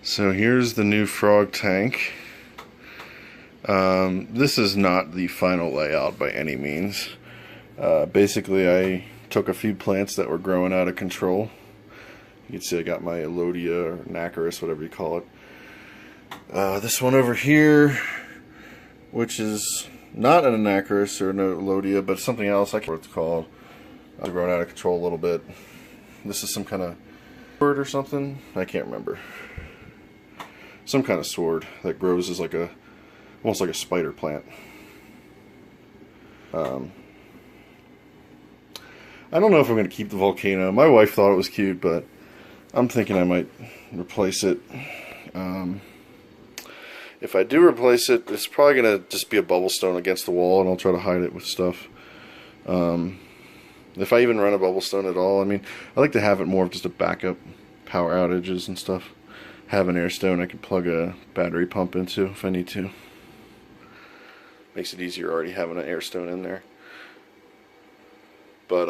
So here's the new frog tank. This is not the final layout by any means. Basically, I took a few plants that were growing out of control. You can see I got my Elodia or Nacarus, whatever you call it. This one over here, which is not an Nacarus or an Elodia, but something else. I can't remember what it's called. Growing out of control a little bit. This is some kind of sword or something. I can't remember. Some kind of sword that grows as like almost like a spider plant. I don't know if I'm going to keep the volcano. My wife thought it was cute, but I'm thinking I might replace it. If I do replace it, it's probably going to just be a bubble stone against the wall, and I'll try to hide it with stuff. If I even run a bubble stone at all, I mean, I like to have it more of just a backup, power outages and stuff. Have an air stone I can plug a battery pump into if I need to. Makes it easier already having an air stone in there. But,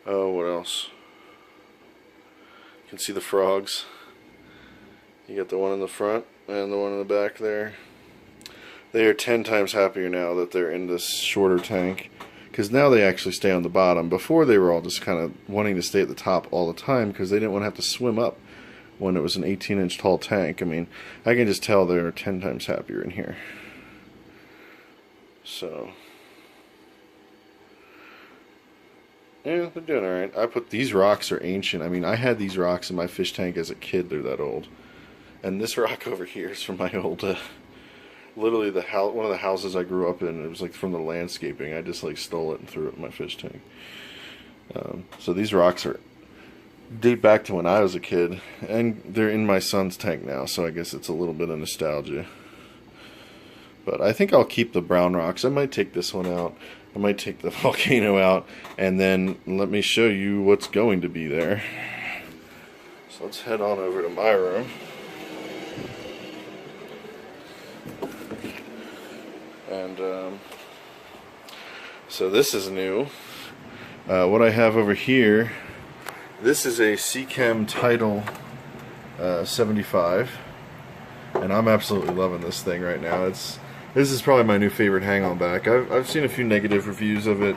oh, what else? You can see the frogs. You got the one in the front and the one in the back there. They are 10 times happier now that they're in this shorter tank, because now they actually stay on the bottom. Before they were all just kind of wanting to stay at the top all the time because they didn't want to have to swim up when it was an 18-inch tall tank. I mean, I can just tell they're 10 times happier in here. So, yeah, they're doing alright. I put these rocks are ancient. I mean, I had these rocks in my fish tank as a kid. They're that old. And this rock over here is from my old, literally one of the houses I grew up in. It was like from the landscaping. I just like stole it and threw it in my fish tank. So these rocks date back to when I was a kid, and they're in my son's tank now. So I guess it's a little bit of nostalgia. But I think I'll keep the brown rocks. I might take this one out. I might take the volcano out, and then let me show you what's going to be there. So let's head on over to my room. And so this is new. What I have over here, this is a Seachem Tidal 75, and I'm absolutely loving this thing right now. This is probably my new favorite hang-on back. I've seen a few negative reviews of it,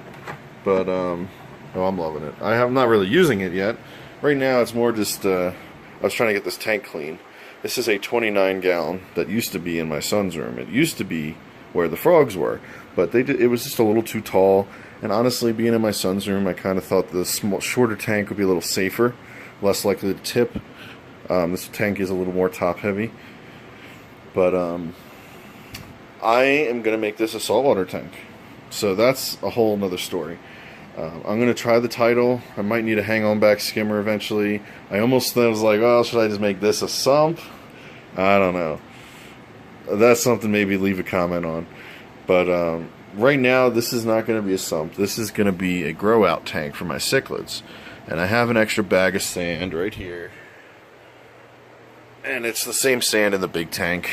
but oh, I'm loving it. I'm not really using it yet. Right now it's more just I was trying to get this tank clean. This is a 29-gallon that used to be in my son's room. It used to be where the frogs were, but it was just a little too tall. And honestly, being in my son's room, I kind of thought the shorter tank would be a little safer, less likely to tip. This tank is a little more top-heavy, but I am going to make this a saltwater tank. So that's a whole nother story. I'm going to try the Tidal. I might need a hang-on back skimmer eventually. I almost was like, oh, should I just make this a sump? I don't know. That's something maybe leave a comment on. But right now, this is not going to be a sump. This is going to be a grow-out tank for my cichlids. And I have an extra bag of sand right here. And it's the same sand in the big tank.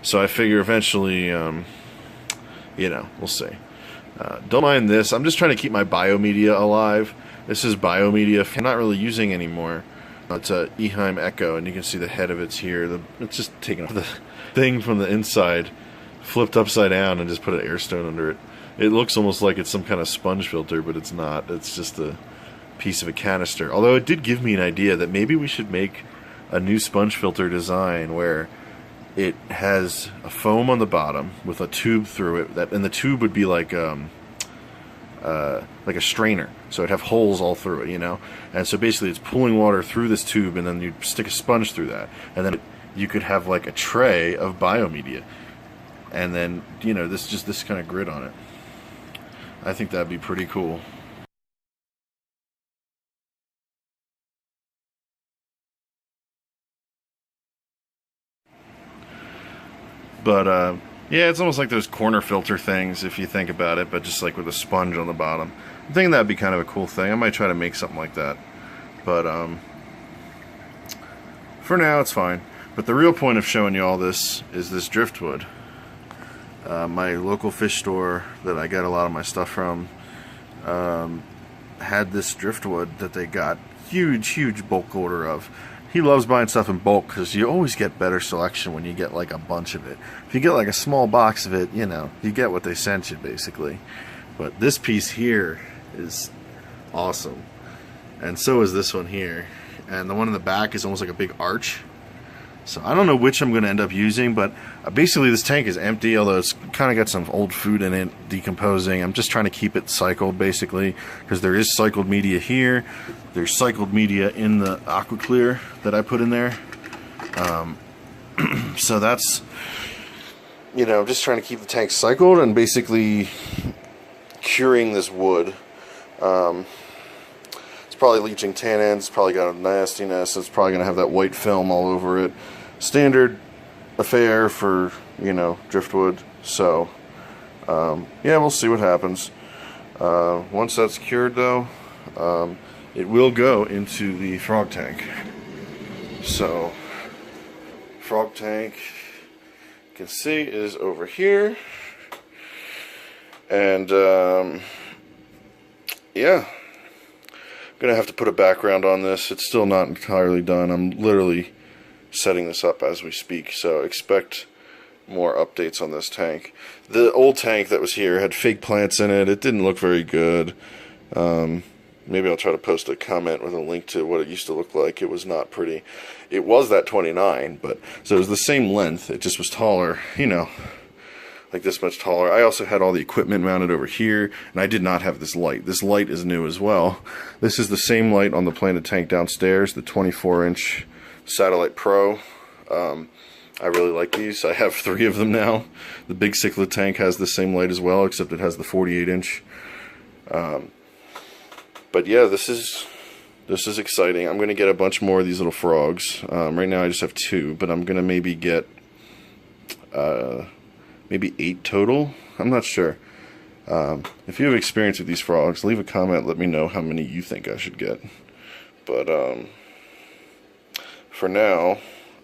So I figure eventually, you know, we'll see. Don't mind this. I'm just trying to keep my biomedia alive. This is biomedia I'm not really using anymore. It's a Eheim Echo, and you can see the head of it's here. It's just taking off the thing from the inside, flipped upside down, and just put an air stone under it. It looks almost like it's some kind of sponge filter, but it's not. It's just a piece of a canister. Although it did give me an idea that maybe we should make a new sponge filter design where it has a foam on the bottom with a tube through it, and the tube would be like a strainer, so it'd have holes all through it, you know. And so basically, it's pulling water through this tube, and then you stick a sponge through that, and then you could have like a tray of biomedia, and then you know this kind of grid on it. I think that'd be pretty cool. But, yeah, it's almost like those corner filter things, if you think about it, but just like with a sponge on the bottom. I'm thinking that'd be kind of a cool thing. I might try to make something like that. But, for now, it's fine. But the real point of showing you all this is this driftwood. My local fish store that I get a lot of my stuff from had this driftwood that they got huge bulk order of. he loves buying stuff in bulk because you always get better selection when you get like a bunch of it. If you get like a small box of it, you know, you get what they sent you basically. But this piece here is awesome, and so is this one here, and the one in the back is almost like a big arch. So I don't know which I'm going to end up using, but basically this tank is empty, although it's kind of got some old food in it, decomposing. I'm just trying to keep it cycled, basically, because there is cycled media here. There's cycled media in the aqua clear that I put in there. So that's, you know, just trying to keep the tank cycled and basically curing this wood. It's probably leaching tannins, it's probably got a nastiness, it's probably going to have that white film all over it. Standard affair for, you know, driftwood. So, yeah, we'll see what happens. Once that's cured, though, it will go into the frog tank. So, frog tank, you can see, is over here. And, yeah. Gonna have to put a background on this. It's still not entirely done. I'm literally setting this up as we speak, so expect more updates on this tank. The old tank that was here had fake plants in it. It didn't look very good. Maybe I'll try to post a comment with a link to what it used to look like. It was not pretty. It was that 29, but so it was the same length. It just was taller, you know, like this much taller. I also had all the equipment mounted over here, and I did not have this light. This light is new as well. This is the same light on the planted tank downstairs, the 24-inch Satellite Pro. I really like these. I have 3 of them now. The big cichlid tank has the same light as well, except it has the 48-inch. But yeah, this is exciting. I'm going to get a bunch more of these little frogs. Right now I just have 2, but I'm going to maybe get maybe 8 total. I'm not sure. If you have experience with these frogs, leave a comment. Let me know how many you think I should get. But for now,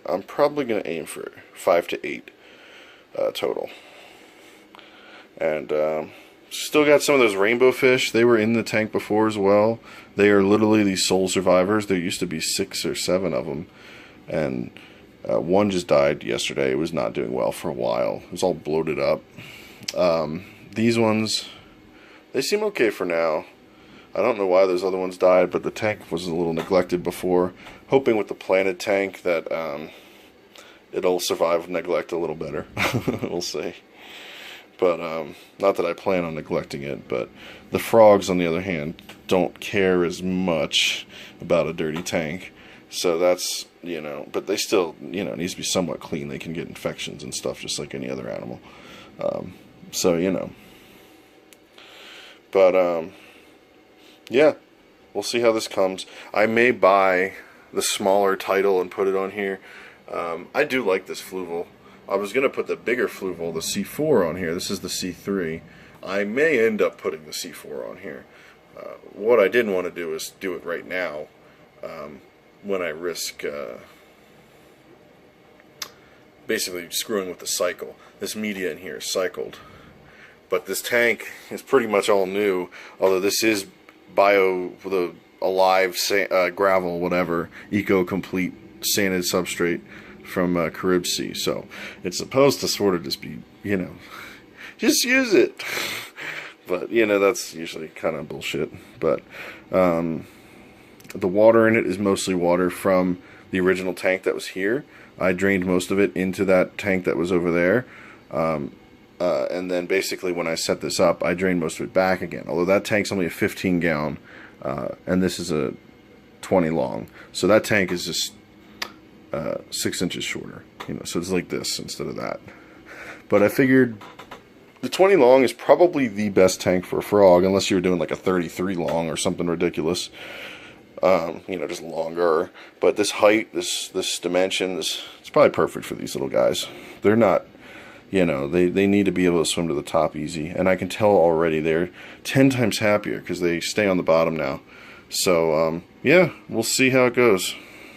I'm probably going to aim for 5 to 8 total. And still got some of those rainbow fish. They were in the tank before as well. They are literally these sole survivors. There used to be 6 or 7 of them. And one just died yesterday. It was not doing well for a while. It was all bloated up. These ones, they seem okay for now. I don't know why those other ones died, but the tank was a little neglected before. Hoping with the planted tank that it'll survive neglect a little better. We'll see. But not that I plan on neglecting it, but the frogs, on the other hand, don't care as much about a dirty tank. So that's, you know, but they still, you know, it needs to be somewhat clean. They can get infections and stuff just like any other animal. So, you know. But, yeah, we'll see how this comes. I may buy the smaller title and put it on here. I do like this fluval. I was going to put the bigger fluval, the C4, on here. This is the C3. I may end up putting the C4 on here. What I didn't want to do is do it right now when I risk basically screwing with the cycle. This media in here is cycled. But this tank is pretty much all new, although this is the alive gravel, whatever, eco-complete sanded substrate from Caribsea. So it's supposed to sort of just be, you know, just use it. But, you know, that's usually kind of bullshit. But the water in it is mostly water from the original tank that was here. I drained most of it into that tank that was over there. And then basically when I set this up, I drained most of it back again. Although that tank's only a 15 gallon, and this is a 20 long. So that tank is just 6 inches shorter. You know, so it's like this instead of that. But I figured the 20 long is probably the best tank for a frog, unless you're doing like a 33 long or something ridiculous. You know, just longer. But this height, this dimension, it's probably perfect for these little guys. They're not, you know, they need to be able to swim to the top easy. And I can tell already they're 10 times happier because they stay on the bottom now. So, yeah, we'll see how it goes.